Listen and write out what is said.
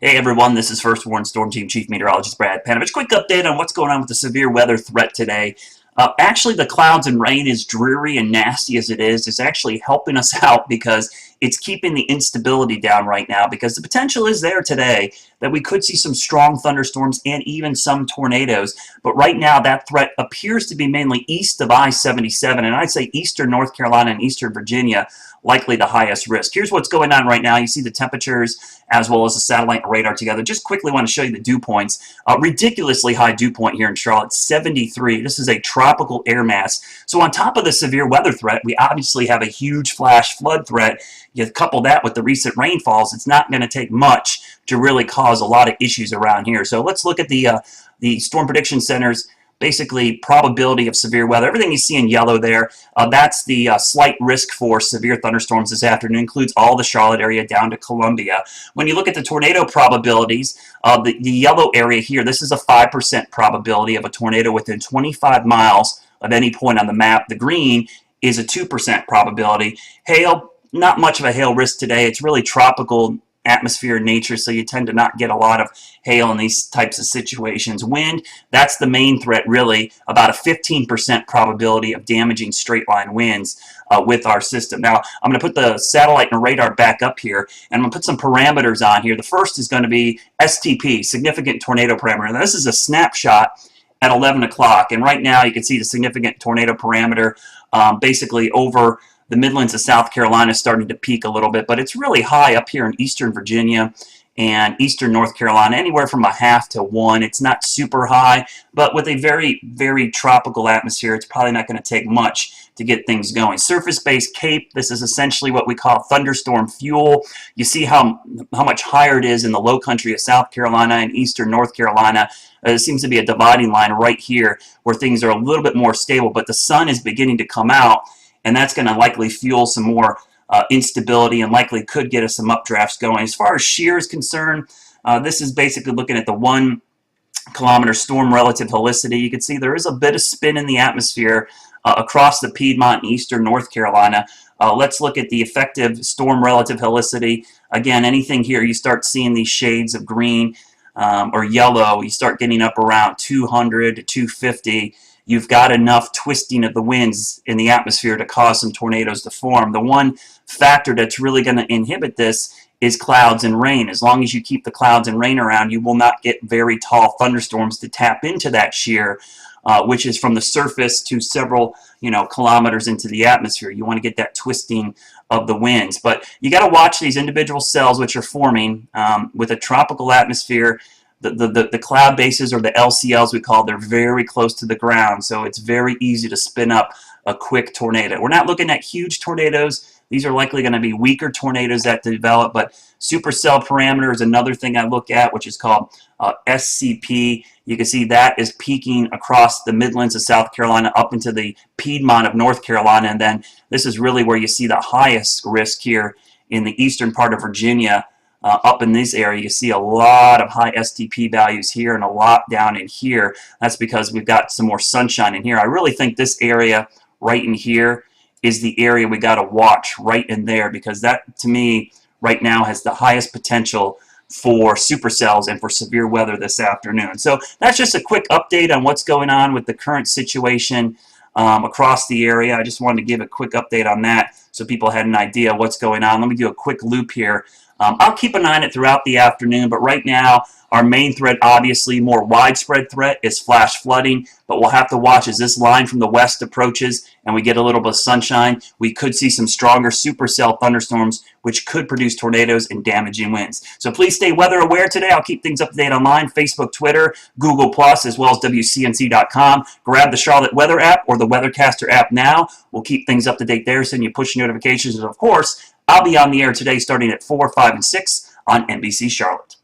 Hey everyone, this is First Warn Storm Team Chief Meteorologist Brad Panovich. Quick update on what's going on with the severe weather threat today. Actually, the clouds and rain, as dreary and nasty as it is actually helping us out because it's keeping the instability down right now, because the potential is there today that we could see some strong thunderstorms and even some tornadoes. But right now, that threat appears to be mainly east of I-77, and I'd say eastern North Carolina and eastern Virginia, likely the highest risk. Here's what's going on right now. You see the temperatures as well as the satellite and radar together. Just quickly want to show you the dew points. Ridiculously high dew point here in Charlotte, 73. This is a tropical air mass. So on top of the severe weather threat, we obviously have a huge flash flood threat. You couple that with the recent rainfalls, it's not going to take much to really cause a lot of issues around here. So let's look at the Storm Prediction Center's basically probability of severe weather. Everything you see in yellow there, that's the slight risk for severe thunderstorms this afternoon. Includes all the Charlotte area down to Columbia. When you look at the tornado probabilities, the yellow area here, this is a 5% probability of a tornado within 25 miles of any point on the map. The green is a 2% probability. Hail, not much of a hail risk today. It's really tropical atmosphere in nature, so you tend to not get a lot of hail in these types of situations. Wind, that's the main threat really, about a 15% probability of damaging straight line winds with our system. Now, I'm going to put the satellite and radar back up here, and I'm going to put some parameters on here. The first is going to be STP, significant tornado parameter. Now, this is a snapshot at 11 o'clock, and right now you can see the significant tornado parameter basically over the Midlands of South Carolina is starting to peak a little bit, but it's really high up here in eastern Virginia and eastern North Carolina, anywhere from 0.5 to 1. It's not super high, but with a very, very tropical atmosphere, it's probably not going to take much to get things going. Surface-based CAPE, this is essentially what we call thunderstorm fuel. You see how much higher it is in the low country of South Carolina and eastern North Carolina. There seems to be a dividing line right here where things are a little bit more stable, but the sun is beginning to come out, and that's going to likely fuel some more instability and likely could get us some updrafts going. As far as shear is concerned, this is basically looking at the 1 kilometer storm relative helicity. You can see there is a bit of spin in the atmosphere across the Piedmont and eastern North Carolina. Let's look at the effective storm relative helicity. Again, anything here, you start seeing these shades of green or yellow, you start getting up around 200 to 250. You've got enough twisting of the winds in the atmosphere to cause some tornadoes to form. The one factor that's really going to inhibit this is clouds and rain. As long as you keep the clouds and rain around, you will not get very tall thunderstorms to tap into that shear, which is from the surface to several kilometers into the atmosphere. You want to get that twisting of the winds. But you got to watch these individual cells which are forming with a tropical atmosphere. The cloud bases, or the LCLs we call, they're very close to the ground, so it's very easy to spin up a quick tornado. We're not looking at huge tornadoes. These are likely going to be weaker tornadoes that develop, but supercell parameter is another thing I look at, which is called SCP. You can see that is peaking across the Midlands of South Carolina up into the Piedmont of North Carolina, and then this is really where you see the highest risk here in the eastern part of Virginia. Up in this area, you see a lot of high STP values here and a lot down in here. That's because we've got some more sunshine in here. I really think this area right in here is the area we got to watch right in there, because that, to me, right now has the highest potential for supercells and for severe weather this afternoon. So that's just a quick update on what's going on with the current situation across the area. I just wanted to give a quick update on that so people had an idea what's going on. Let me do a quick loop here. I'll keep an eye on it throughout the afternoon, but right now our main threat, obviously more widespread threat, is flash flooding, but we'll have to watch as this line from the west approaches and we get a little bit of sunshine. We could see some stronger supercell thunderstorms which could produce tornadoes and damaging winds. So please stay weather aware today. I'll keep things up to date online, Facebook, Twitter, Google+, as well as WCNC.com. Grab the Charlotte Weather app or the Weathercaster app now. We'll keep things up to date there, send you push notifications, and of course, I'll be on the air today starting at 4, 5, and 6 on NBC Charlotte.